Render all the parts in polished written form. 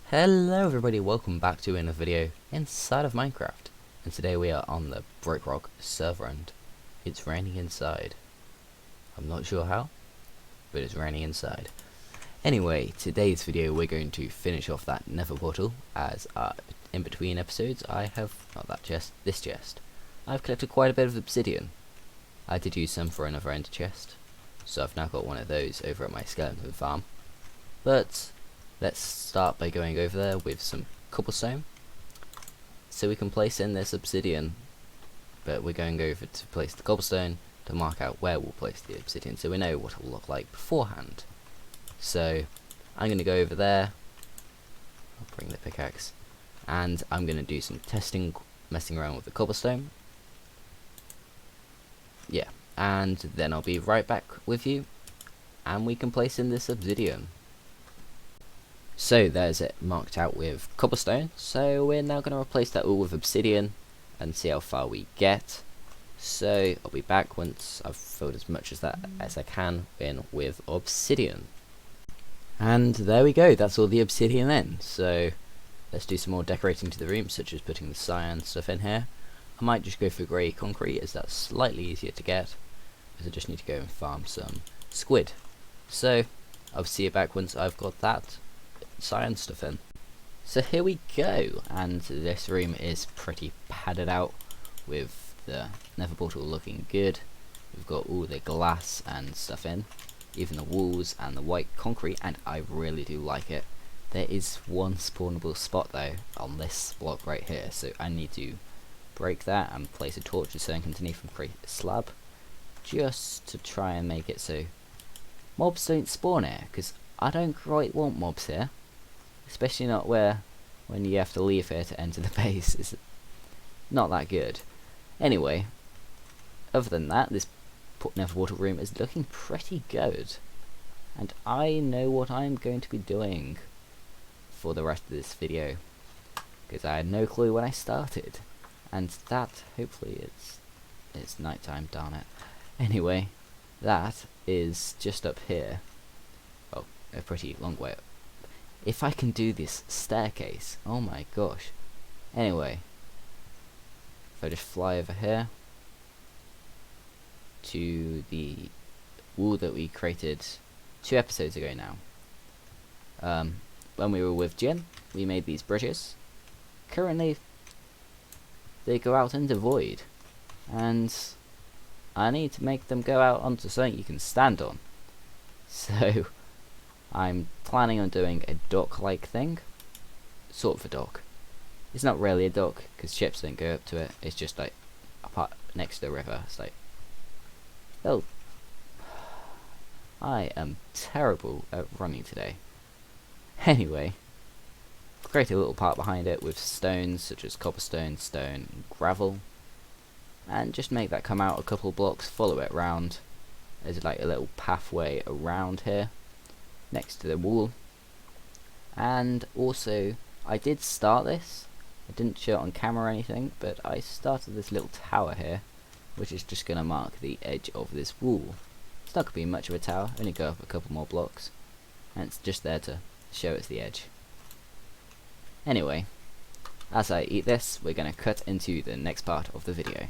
Hello everybody, welcome back to another video inside of Minecraft. And today we are on the BrokeRock server and it's raining inside. I'm not sure how, but it's raining inside. Anyway, today's video we're going to finish off that nether portal, as in between episodes I have, not that chest, this chest. I've collected quite a bit of obsidian. I did use some for another ender chest, so I've now got one of those over at my skeleton farm. But let's start by going over there with some cobblestone, so we can place in this obsidian, but we're going over to place the cobblestone to mark out where we'll place the obsidian so we know what it'll look like beforehand. So I'm going to go over there, I'll bring the pickaxe, and I'm going to do some testing, messing around with the cobblestone. Yeah, and then I'll be right back with you and we can place in this obsidian. So there's it marked out with cobblestone, so we're now going to replace that all with obsidian and see how far we get. So I'll be back once I've filled as much as that as I can in with obsidian. And there we go, that's all the obsidian in. So let's do some more decorating to the room, such as putting the cyan stuff in here. I might just go for grey concrete, as that's slightly easier to get, because I just need to go and farm some squid. So I'll see you back once I've got that cyan stuff in. So here we go, and this room is pretty padded out with the nether portal looking good. We've got all the glass and stuff in, even the walls and the white concrete, and I really do like it. There is one spawnable spot though on this block right here, so I need to break that and place a torch or something underneath and create a slab, just to try and make it so mobs don't spawn here, because I don't quite want mobs here, especially not when you have to leave here to enter the base. It's not that good. Anyway, other than that, this nether portal room is looking pretty good, and I know what I'm going to be doing for the rest of this video, because I had no clue when I started, and that hopefully it's nighttime, darn it. Anyway, that is just up here. Oh, a pretty long way up. If I can do this staircase, oh my gosh. Anyway, if I just fly over here to the wall that we created 2 episodes ago now. When we were with Jin, we made these bridges. Currently, they go out into void, and I need to make them go out onto something you can stand on. So I'm planning on doing a dock-like thing, sort of a dock. It's not really a dock because ships don't go up to it. It's just like a part next to the river. It's like, oh, I am terrible at running today. Anyway, create a little part behind it with stones such as cobblestone, stone, and gravel, and just make that come out a couple blocks, follow it around. There's like a little pathway around here next to the wall. And also, I did start this, I didn't show it on camera or anything, but I started this little tower here, which is just going to mark the edge of this wall. It's not going to be much of a tower, only go up a couple more blocks, and it's just there to show it's the edge. Anyway, as I eat this, we're going to cut into the next part of the video.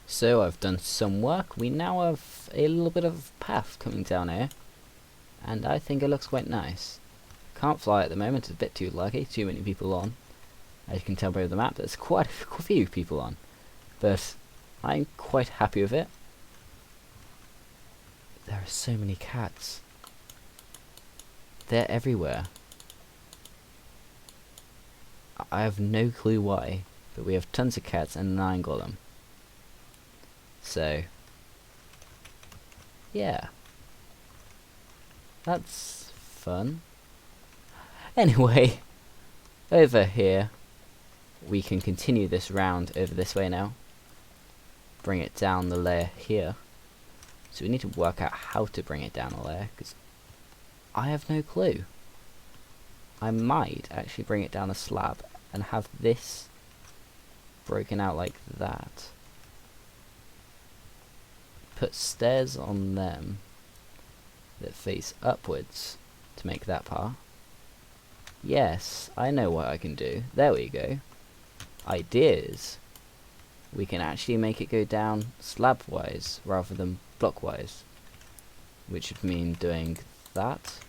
So I've done some work. We now have a little bit of a path coming down here, and I think it looks quite nice. Can't fly at the moment, it's a bit too laggy, too many people on. As you can tell by the map, there's quite a few people on, but I'm quite happy with it. There are so many cats. They're everywhere. I have no clue why, but we have tons of cats and an iron golem. So, yeah. That's fun. Anyway, over here, we can continue this round over this way now. Bring it down the layer here. So we need to work out how to bring it down a layer, because I have no clue. I might actually bring it down a slab and have this broken out like that. Put stairs on them that face upwards to make that part. Yes, I know what I can do. There we go. Ideas. We can actually make it go down slab-wise rather than block-wise, which would mean doing that.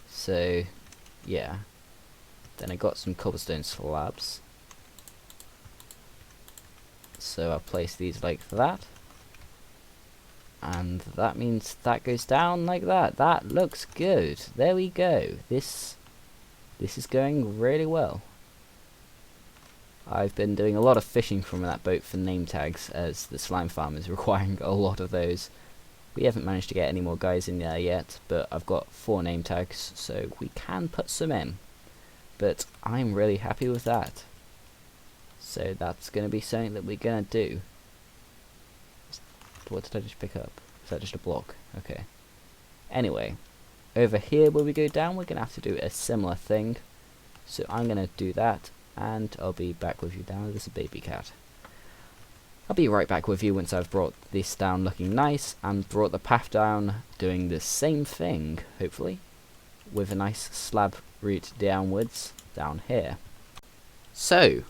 So, yeah. Then I got some cobblestone slabs. So I'll place these like that. And that means that goes down like that. That looks good. There we go. This is going really well. I've been doing a lot of fishing from that boat for name tags, as the slime farm is requiring a lot of those. We haven't managed to get any more guys in there yet, but I've got 4 name tags, so we can put some in. But I'm really happy with that. So that's going to be something that we're going to do. What did I just pick up? Is that just a block? Okay. Anyway, over here where we go down, we're going to have to do a similar thing. So I'm going to do that, and I'll be back with you down. There's a baby cat. I'll be right back with you once I've brought this down looking nice, and brought the path down doing the same thing, hopefully, with a nice slab route downwards, down here. So,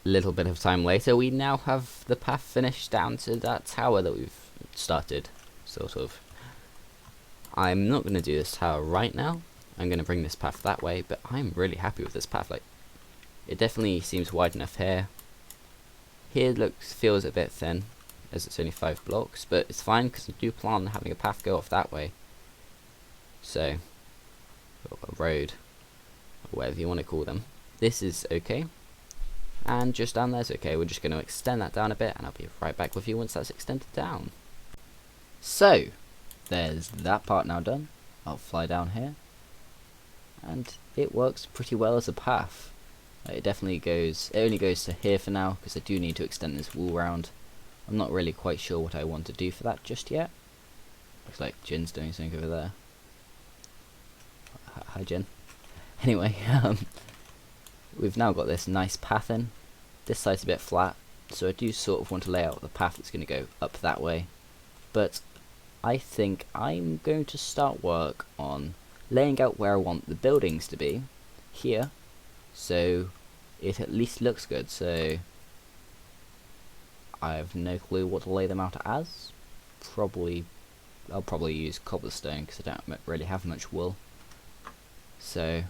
a little bit of time later, we now have the path finished down to that tower that we've started, sort of. I'm not going to do this tower right now. I'm going to bring this path that way, but I'm really happy with this path. Like, it definitely seems wide enough here. Here feels a bit thin, as it's only 5 blocks, but it's fine because I do plan on having a path go off that way. So, or a road, or whatever you want to call them. This is okay. And just down there's okay. We're just going to extend that down a bit, and I'll be right back with you once that's extended down. So, there's that part now done. I'll fly down here, and it works pretty well as a path. It definitely goes, it only goes to here for now, because I do need to extend this wall round. I'm not really quite sure what I want to do for that just yet. Looks like Jin's doing something over there. Hi Jin. Anyway, we've now got this nice path in. This side's a bit flat, so I do sort of want to lay out the path that's going to go up that way. But I think I'm going to start work on laying out where I want the buildings to be here, so it at least looks good. So I have no clue what to lay them out as. I'll probably use cobblestone because I don't really have much wool. So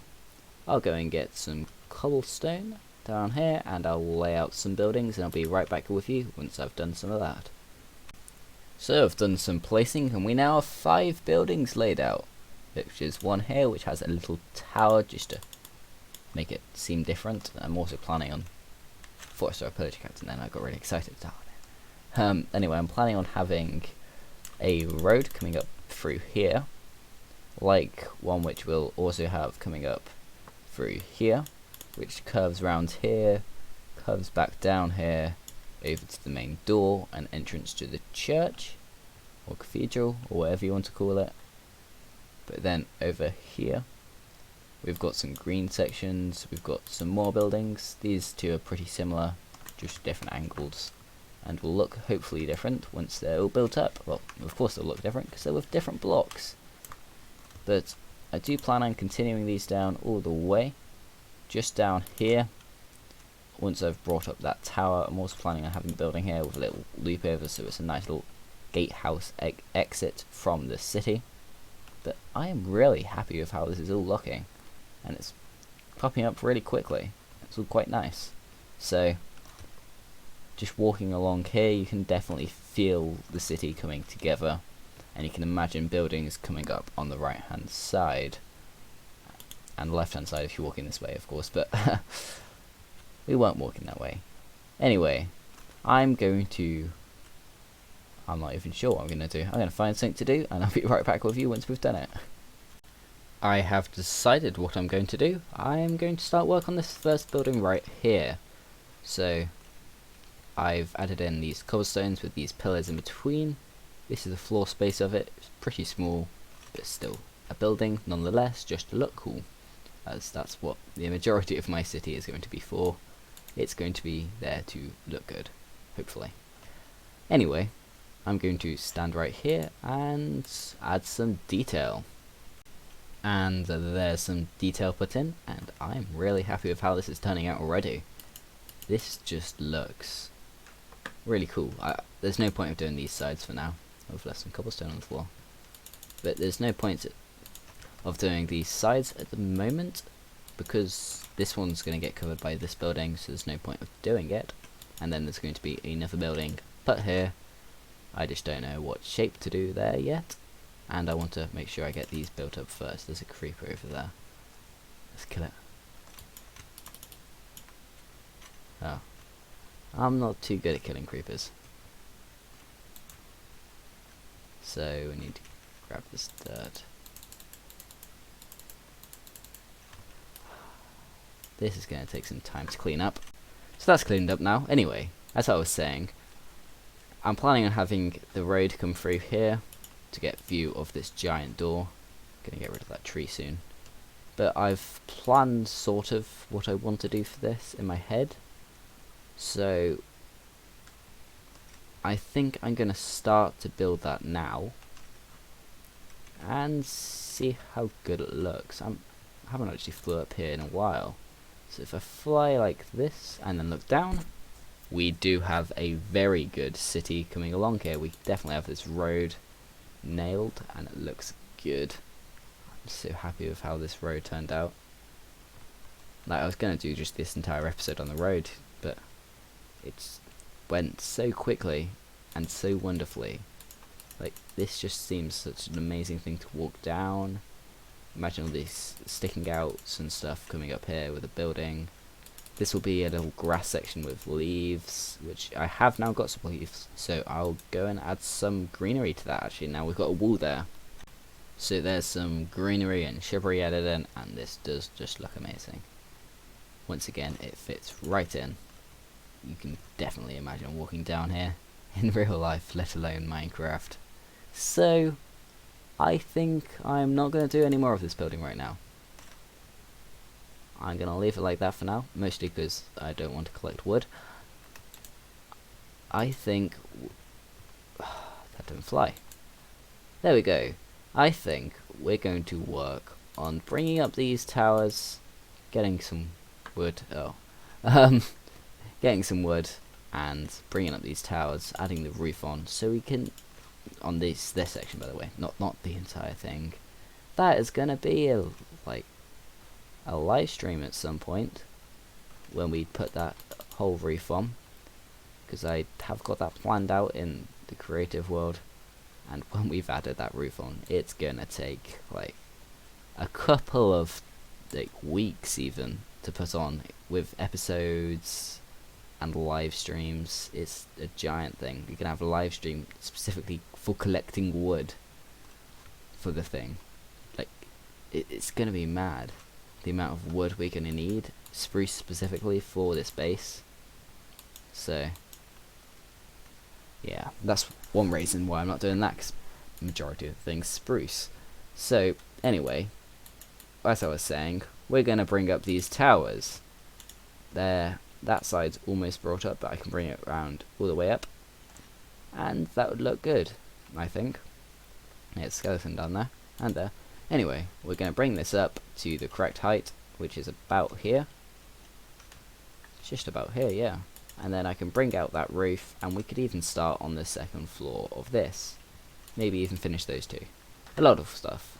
I'll go and get some cobblestone down here, and I'll lay out some buildings, and I'll be right back with you once I've done some of that. So I've done some placing, and we now have 5 buildings laid out, which is one here which has a little tower just to make it seem different. I'm also planning on 4-star pillager captain, then I got really excited to it. Anyway, I'm planning on having a road coming up through here, like one which we'll also have coming up through here, which curves around here, curves back down here, over to the main door and entrance to the church, or cathedral, or whatever you want to call it. But then over here, we've got some green sections, we've got some more buildings. These two are pretty similar, just different angles, and will look hopefully different once they're all built up. Well, of course they'll look different, because they're with different blocks. But I do plan on continuing these down all the way. Just down here, once I've brought up that tower, I'm also planning on having a building here with a little loop over, so it's a nice little gatehouse exit from the city. But I am really happy with how this is all looking, and it's popping up really quickly. It's all quite nice. So just walking along here, you can definitely feel the city coming together, and you can imagine buildings coming up on the right hand side. And the left hand side if you're walking this way, of course, but we weren't walking that way. Anyway, I'm not even sure what I'm going to do. I'm going to find something to do, and I'll be right back with you once we've done it. I have decided what I'm going to do. I'm going to start work on this first building right here. So I've added in these cobblestones with these pillars in between. This is the floor space of it. It's pretty small, but still a building nonetheless, just to look cool, as that's what the majority of my city is going to be for. It's going to be there to look good, hopefully. Anyway, I'm going to stand right here and add some detail. And there's some detail put in, and I'm really happy with how this is turning out already. This just looks really cool. There's no point of doing these sides for now. I've left some cobblestone on the floor. But there's no point of doing these sides at the moment, because this one's going to get covered by this building, so there's no point of doing it. And then there's going to be another building put here. I just don't know what shape to do there yet, and I want to make sure I get these built up first. There's a creeper over there. Let's kill it. Oh, I'm not too good at killing creepers, so we need to grab this dirt. This is going to take some time to clean up. So that's cleaned up now. Anyway, as I was saying, I'm planning on having the road come through here to get view of this giant door. Gonna get rid of that tree soon. But I've planned sort of what I want to do for this in my head. So I think I'm gonna start to build that now and see how good it looks. I haven't actually flew up here in a while. So if I fly like this and then look down, we do have a very good city coming along here. We definitely have this road nailed and it looks good. I'm so happy with how this road turned out. Like, I was going to do just this entire episode on the road, but it went so quickly and so wonderfully. Like, this just seems such an amazing thing to walk down. Imagine all these sticking outs and stuff coming up here with a building. This will be a little grass section with leaves, which I have now got some leaves, so I'll go and add some greenery to that. Actually, now we've got a wall there, so there's some greenery and shrubbery added in, and this does just look amazing. Once again, it fits right in. You can definitely imagine walking down here in real life, let alone Minecraft. So I think I'm not going to do any more of this building right now. I'm going to leave it like that for now, mostly because I don't want to collect wood. I think... that didn't fly. There we go. I think we're going to work on bringing up these towers, getting some wood, getting some wood, and bringing up these towers, adding the roof on, so we can... on this section, by the way, not the entire thing. That is going to be a live stream at some point when we put that whole roof on, because I have got that planned out in the creative world, and when we've added that roof on, it's gonna take like a couple of weeks even to put on, with episodes and live streams. It's a giant thing. You can have a live stream specifically for collecting wood for the thing. Like, it's gonna be mad, the amount of wood we're gonna need, spruce specifically, for this base. So yeah, that's one reason why I'm not doing that, because majority of the things spruce. So anyway, as I was saying, we're gonna bring up these towers. There, that side's almost brought up, but I can bring it around all the way up, and that would look good, I think. There's a skeleton down there and there. Anyway, we're going to bring this up to the correct height, which is about here. It's just about here, yeah. And then I can bring out that roof, and we could even start on the second floor of this. Maybe even finish those two. A lot of stuff.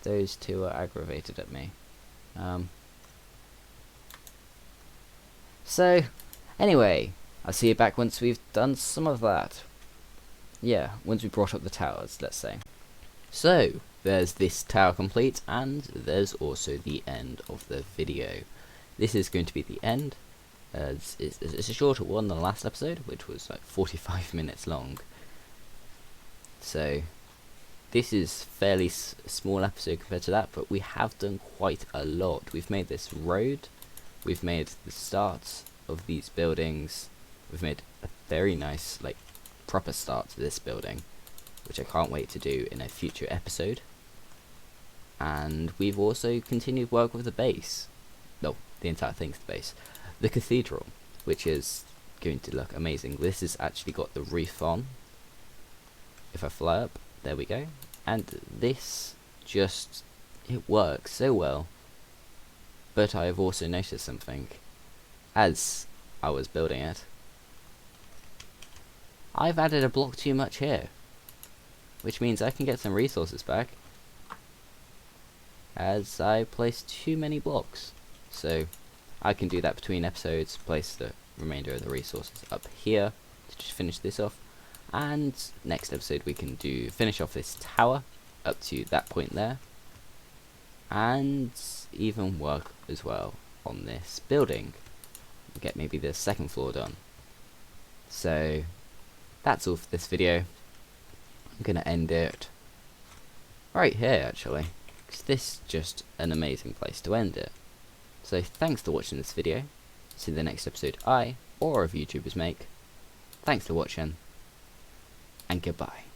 Those two are aggravated at me. So, anyway, I'll see you back once we've done some of that. Yeah, once we brought up the towers, let's say. So, there's this tower complete, and there's also the end of the video. This is going to be the end. It's a shorter one than the last episode, which was like 45 minutes long. So, this is fairly small episode compared to that, but we have done quite a lot. We've made this road, we've made the starts of these buildings, we've made a very nice, proper start to this building, which I can't wait to do in a future episode. And we've also continued work with the base. No, the entire thing's the base. The cathedral, which is going to look amazing. This has actually got the roof on. If I fly up, there we go. And this just, it works so well. But I have also noticed something. As I was building it, I've added a block too much here, which means I can get some resources back, as I placed too many blocks. So I can do that between episodes, place the remainder of the resources up here to just finish this off, and next episode we can finish off this tower up to that point there, and even work as well on this building, get maybe the second floor done. So that's all for this video. I'm gonna end it right here actually, because this is just an amazing place to end it. So thanks for watching this video. See the next episode I or other YouTubers make. Thanks for watching, and goodbye.